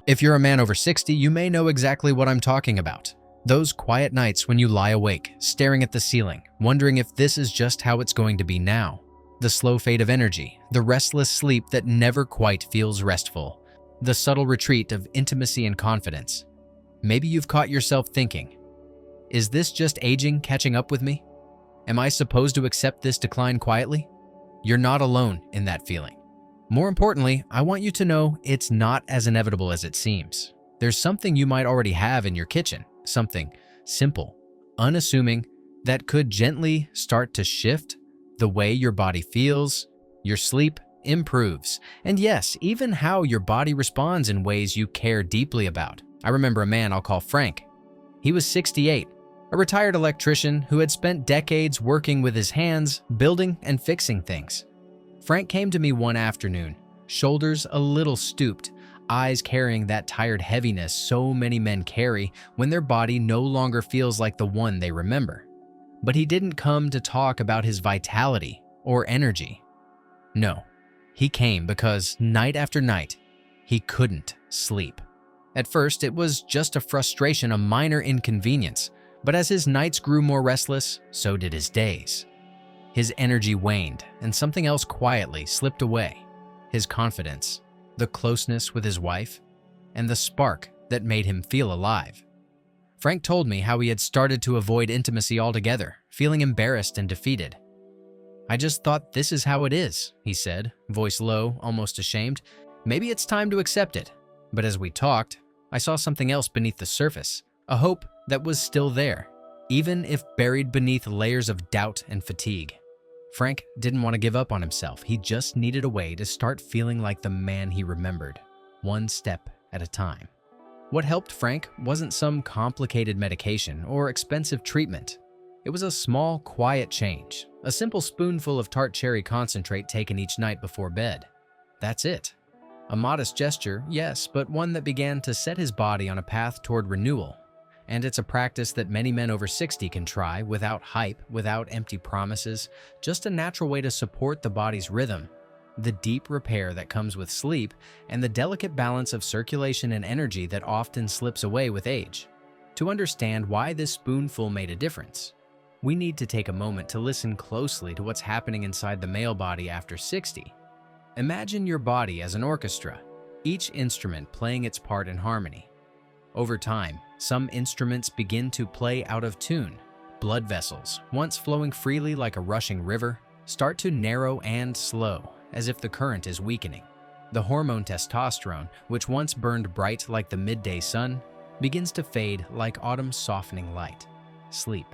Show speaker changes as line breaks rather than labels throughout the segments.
If you're a man over 60, you may know exactly what I'm talking about. Those quiet nights when you lie awake, staring at the ceiling, wondering if this is just how it's going to be now. The slow fade of energy, the restless sleep that never quite feels restful, the subtle retreat of intimacy and confidence. Maybe you've caught yourself thinking, is this just aging catching up with me? Am I supposed to accept this decline quietly? You're not alone in that feeling. More importantly, I want you to know it's not as inevitable as it seems. There's something you might already have in your kitchen, something simple, unassuming, that could gently start to shift the way your body feels, your sleep improves, and yes, even how your body responds in ways you care deeply about. I remember a man I'll call Frank. He was 68, a retired electrician who had spent decades working with his hands, building and fixing things. Frank came to me one afternoon, shoulders a little stooped, eyes carrying that tired heaviness so many men carry when their body no longer feels like the one they remember. But he didn't come to talk about his vitality or energy. No, he came because night after night, he couldn't sleep. At first, it was just a frustration, a minor inconvenience, but as his nights grew more restless, so did his days. His energy waned, and something else quietly slipped away. His confidence, the closeness with his wife, and the spark that made him feel alive. Frank told me how he had started to avoid intimacy altogether, feeling embarrassed and defeated. "I just thought this is how it is," he said, voice low, almost ashamed. "Maybe it's time to accept it." But as we talked, I saw something else beneath the surface, a hope that was still there, even if buried beneath layers of doubt and fatigue. Frank didn't want to give up on himself. He just needed a way to start feeling like the man he remembered, one step at a time. What helped Frank wasn't some complicated medication or expensive treatment. It was a small, quiet change, a simple spoonful of Tart cherry concentrate taken each night before bed. That's it. A modest gesture, yes, but one that began to set his body on a path toward renewal. And it's a practice that many men over 60 can try without hype, without empty promises, just a natural way to support the body's rhythm, the deep repair that comes with sleep, and the delicate balance of circulation and energy that often slips away with age. To understand why this spoonful made a difference, we need to take a moment to listen closely to what's happening inside the male body after 60. Imagine your body as an orchestra, each instrument playing its part in harmony. Over time, some instruments begin to play out of tune. Blood vessels, once flowing freely like a rushing river, start to narrow and slow, as if the current is weakening. The hormone testosterone, which once burned bright like the midday sun, begins to fade like autumn's softening light. Sleep,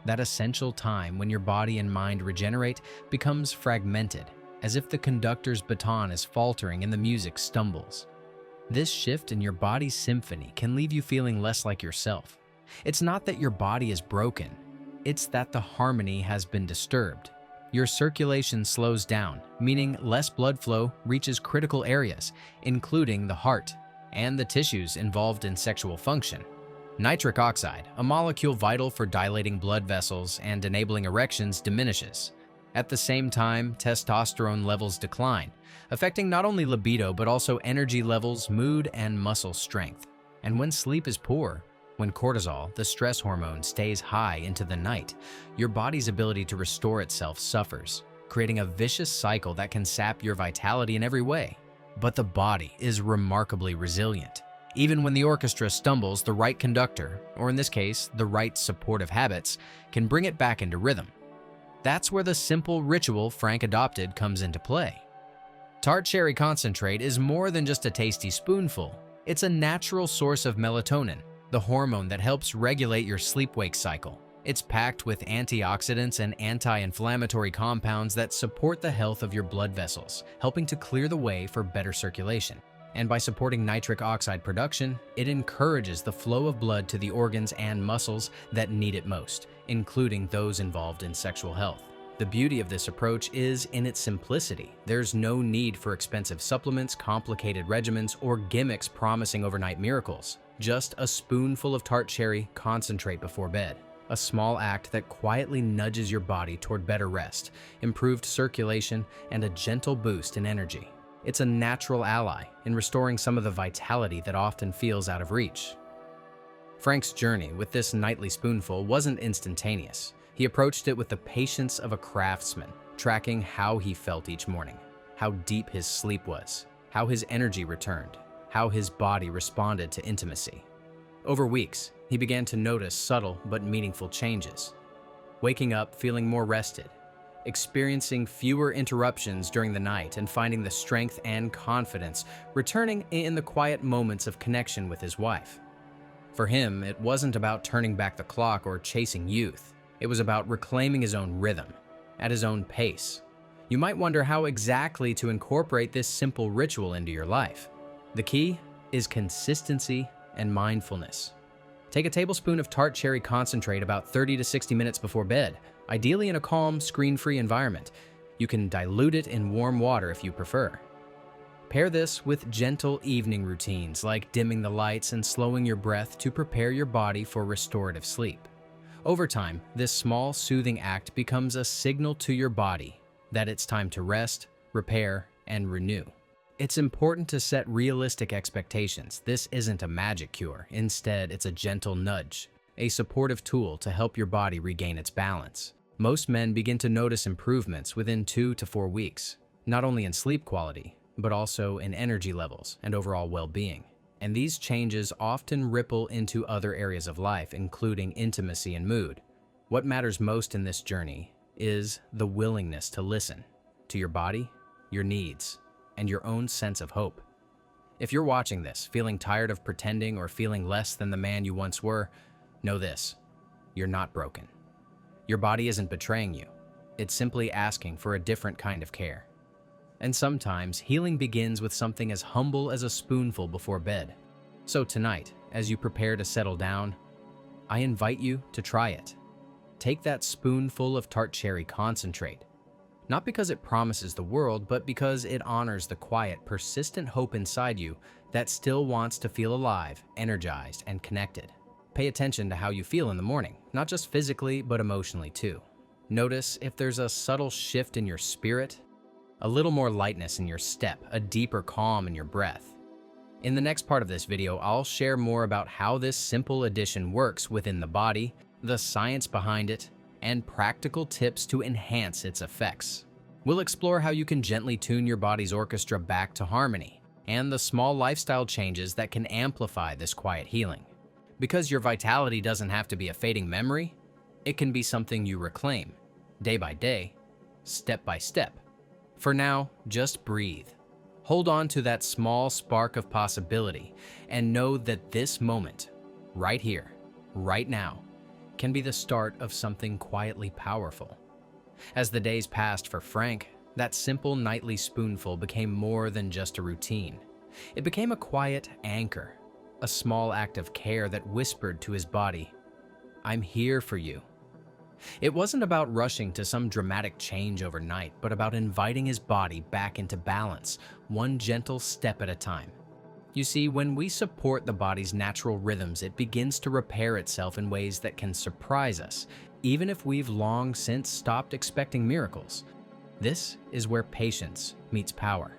that essential time when your body and mind regenerate, becomes fragmented, as if the conductor's baton is faltering and the music stumbles. This shift in your body's symphony can leave you feeling less like yourself. It's not that your body is broken, it's that the harmony has been disturbed. Your circulation slows down, meaning less blood flow reaches critical areas, including the heart and the tissues involved in sexual function. Nitric oxide, a molecule vital for dilating blood vessels and enabling erections, diminishes. At the same time, testosterone levels decline, affecting not only libido but also energy levels, mood, and muscle strength. And when sleep is poor, when cortisol, the stress hormone, stays high into the night, your body's ability to restore itself suffers, creating a vicious cycle that can sap your vitality in every way. But the body is remarkably resilient. Even when the orchestra stumbles, the right conductor, or in this case, the right supportive habits, can bring it back into rhythm. That's where the simple ritual Frank adopted comes into play. Tart cherry concentrate is more than just a tasty spoonful. It's a natural source of melatonin, the hormone that helps regulate your sleep-wake cycle. It's packed with antioxidants and anti-inflammatory compounds that support the health of your blood vessels, helping to clear the way for better circulation. And by supporting nitric oxide production, it encourages the flow of blood to the organs and muscles that need it most, including those involved in sexual health. The beauty of this approach is in its simplicity. There's no need for expensive supplements, complicated regimens, or gimmicks promising overnight miracles. Just a spoonful of Tart cherry concentrate before bed. A small act that quietly nudges your body toward better rest, improved circulation, and a gentle boost in energy. It's a natural ally in restoring some of the vitality that often feels out of reach. Frank's journey with this nightly spoonful wasn't instantaneous. He approached it with the patience of a craftsman, tracking how he felt each morning, how deep his sleep was, how his energy returned, how his body responded to intimacy. Over weeks, he began to notice subtle but meaningful changes. Waking up feeling more rested, experiencing fewer interruptions during the night, and finding the strength and confidence returning in the quiet moments of connection with his wife. For him, it wasn't about turning back the clock or chasing youth. It was about reclaiming his own rhythm, at his own pace. You might wonder how exactly to incorporate this simple ritual into your life. The key is consistency and mindfulness. Take a tablespoon of Tart cherry concentrate about 30 to 60 minutes before bed, ideally in a calm, screen-free environment. You can dilute it in warm water if you prefer. Pair this with gentle evening routines like dimming the lights and slowing your breath to prepare your body for restorative sleep. Over time, this small, soothing act becomes a signal to your body that it's time to rest, repair, and renew. It's important to set realistic expectations. This isn't a magic cure. Instead, it's a gentle nudge, a supportive tool to help your body regain its balance. Most men begin to notice improvements within 2 to 4 weeks, not only in sleep quality, but also in energy levels and overall well-being. And these changes often ripple into other areas of life, including intimacy and mood. What matters most in this journey is the willingness to listen to your body, your needs, and your own sense of hope. If you're watching this, feeling tired of pretending or feeling less than the man you once were, know this: you're not broken. Your body isn't betraying you. It's simply asking for a different kind of care. And sometimes, healing begins with something as humble as a spoonful before bed. So tonight, as you prepare to settle down, I invite you to try it. Take that spoonful of Tart cherry concentrate. Not because it promises the world, but because it honors the quiet, persistent hope inside you that still wants to feel alive, energized, and connected. Pay attention to how you feel in the morning, not just physically, but emotionally too. Notice if there's a subtle shift in your spirit, a little more lightness in your step, a deeper calm in your breath. In the next part of this video, I'll share more about how this simple addition works within the body, the science behind it, and practical tips to enhance its effects. We'll explore how you can gently tune your body's orchestra back to harmony, and the small lifestyle changes that can amplify this quiet healing. Because your vitality doesn't have to be a fading memory, it can be something you reclaim, day by day, step by step. For now, just breathe. Hold on to that small spark of possibility and know that this moment, right here, right now, can be the start of something quietly powerful. As the days passed for Frank, that simple nightly spoonful became more than just a routine. It became a quiet anchor, a small act of care that whispered to his body, "I'm here for you." It wasn't about rushing to some dramatic change overnight, but about inviting his body back into balance, one gentle step at a time. You see, when we support the body's natural rhythms, it begins to repair itself in ways that can surprise us, even if we've long since stopped expecting miracles. This is where patience meets power.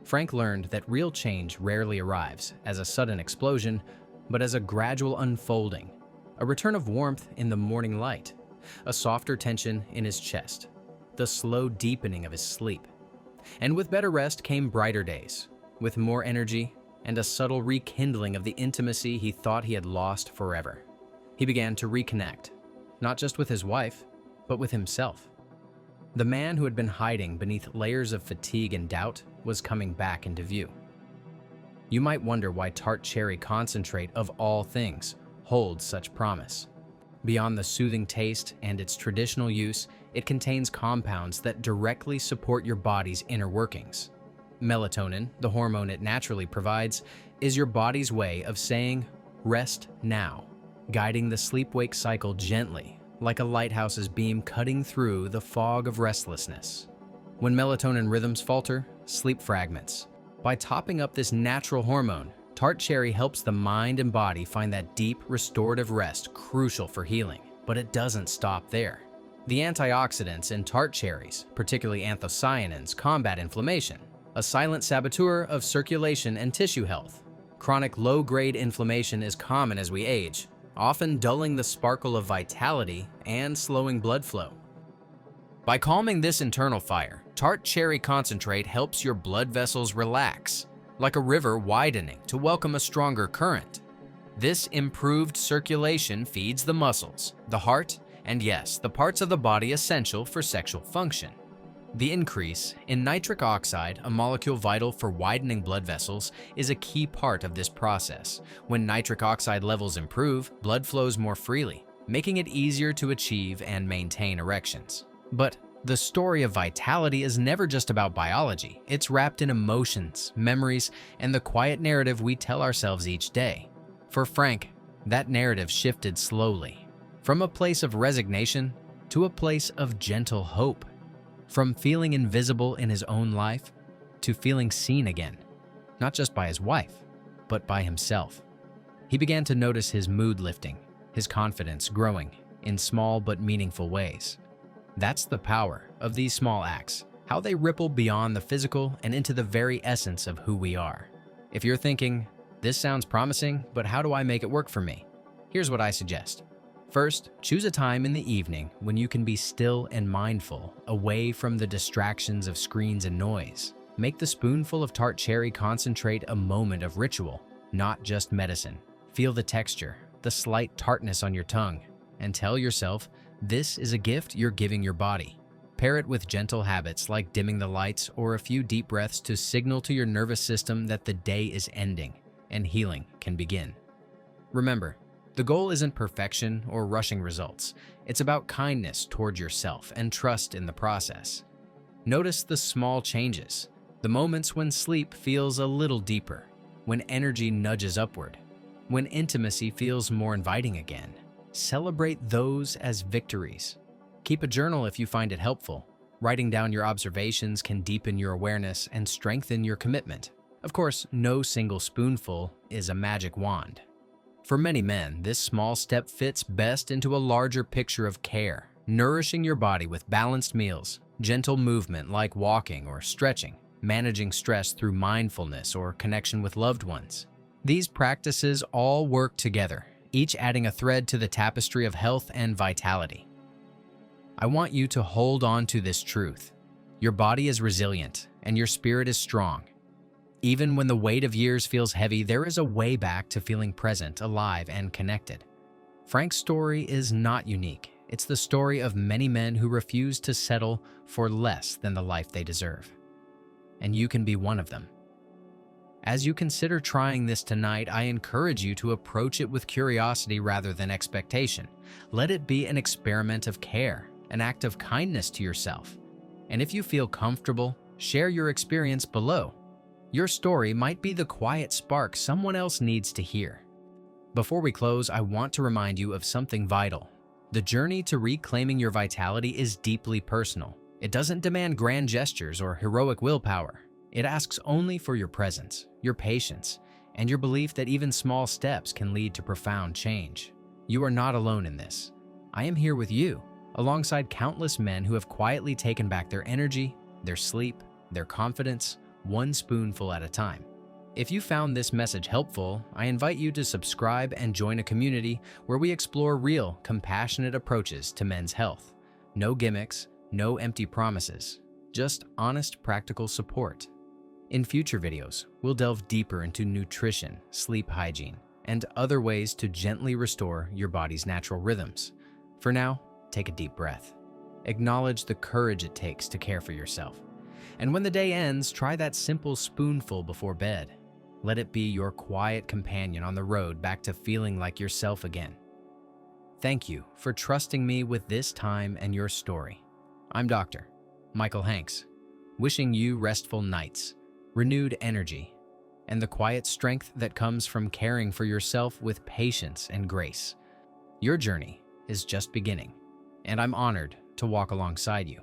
Frank learned that real change rarely arrives as a sudden explosion, but as a gradual unfolding, a return of warmth in the morning light, a softer tension in his chest, the slow deepening of his sleep. And with better rest came brighter days, with more energy and a subtle rekindling of the intimacy he thought he had lost forever. He began to reconnect, not just with his wife, but with himself. The man who had been hiding beneath layers of fatigue and doubt was coming back into view. You might wonder why Tart cherry concentrate, of all things, holds such promise. Beyond the soothing taste and its traditional use, it contains compounds that directly support your body's inner workings. Melatonin, the hormone it naturally provides, is your body's way of saying, "Rest now," guiding the sleep-wake cycle gently, like a lighthouse's beam cutting through the fog of restlessness. When melatonin rhythms falter, sleep fragments. By topping up this natural hormone, Tart cherry helps the mind and body find that deep, restorative rest crucial for healing. But it doesn't stop there. The antioxidants in Tart cherries, particularly anthocyanins, combat inflammation. a silent saboteur of circulation and tissue health. Chronic low-grade inflammation is common as we age, often dulling the sparkle of vitality and slowing blood flow. By calming this internal fire, Tart cherry concentrate helps your blood vessels relax, like a river widening to welcome a stronger current. This improved circulation feeds the muscles, the heart, and yes, the parts of the body essential for sexual function. The increase in nitric oxide, a molecule vital for widening blood vessels, is a key part of this process. When nitric oxide levels improve, blood flows more freely, making it easier to achieve and maintain erections. But the story of vitality is never just about biology. It's wrapped in emotions, memories, and the quiet narrative we tell ourselves each day. For Frank, that narrative shifted slowly, from a place of resignation to a place of gentle hope. From feeling invisible in his own life to feeling seen again, not just by his wife, but by himself. He began to notice his mood lifting, his confidence growing in small but meaningful ways. That's the power of these small acts, how they ripple beyond the physical and into the very essence of who we are. If you're thinking, this sounds promising, but how do I make it work for me? Here's what I suggest. First, choose a time in the evening when you can be still and mindful, away from the distractions of screens and noise. Make the spoonful of Tart cherry concentrate a moment of ritual, not just medicine. Feel the texture, the slight tartness on your tongue, and tell yourself this is a gift you're giving your body. Pair it with gentle habits like dimming the lights or a few deep breaths to signal to your nervous system that the day is ending and healing can begin. Remember, the goal isn't perfection or rushing results. It's about kindness toward yourself and trust in the process. Notice the small changes, the moments when sleep feels a little deeper, when energy nudges upward, when intimacy feels more inviting again. Celebrate those as victories. Keep a journal if you find it helpful. Writing down your observations can deepen your awareness and strengthen your commitment. Of course, no single spoonful is a magic wand. For many men, this small step fits best into a larger picture of care, nourishing your body with balanced meals, gentle movement like walking or stretching, managing stress through mindfulness or connection with loved ones. These practices all work together, each adding a thread to the tapestry of health and vitality. I want you to hold on to this truth. Your body is resilient and your spirit is strong. Even when the weight of years feels heavy, there is a way back to feeling present, alive, and connected. Frank's story is not unique. It's the story of many men who refuse to settle for less than the life they deserve. And you can be one of them. As you consider trying this tonight, I encourage you to approach it with curiosity rather than expectation. Let it be an experiment of care, an act of kindness to yourself. And if you feel comfortable, share your experience below. Your story might be the quiet spark someone else needs to hear. Before we close, I want to remind you of something vital. The journey to reclaiming your vitality is deeply personal. It doesn't demand grand gestures or heroic willpower. It asks only for your presence, your patience, and your belief that even small steps can lead to profound change. You are not alone in this. I am here with you, alongside countless men who have quietly taken back their energy, their sleep, their confidence, one spoonful at a time. If you found this message helpful, I invite you to subscribe and join a community where we explore real, compassionate approaches to men's health. No gimmicks, no empty promises, just honest, practical support. In future videos, we'll delve deeper into nutrition, sleep hygiene, and other ways to gently restore your body's natural rhythms. For now, take a deep breath. Acknowledge the courage it takes to care for yourself. And when the day ends, try that simple spoonful before bed. Let it be your quiet companion on the road back to feeling like yourself again. Thank you for trusting me with this time and your story. I'm Dr. Michael Hanks, wishing you restful nights, renewed energy, and the quiet strength that comes from caring for yourself with patience and grace. Your journey is just beginning, and I'm honored to walk alongside you.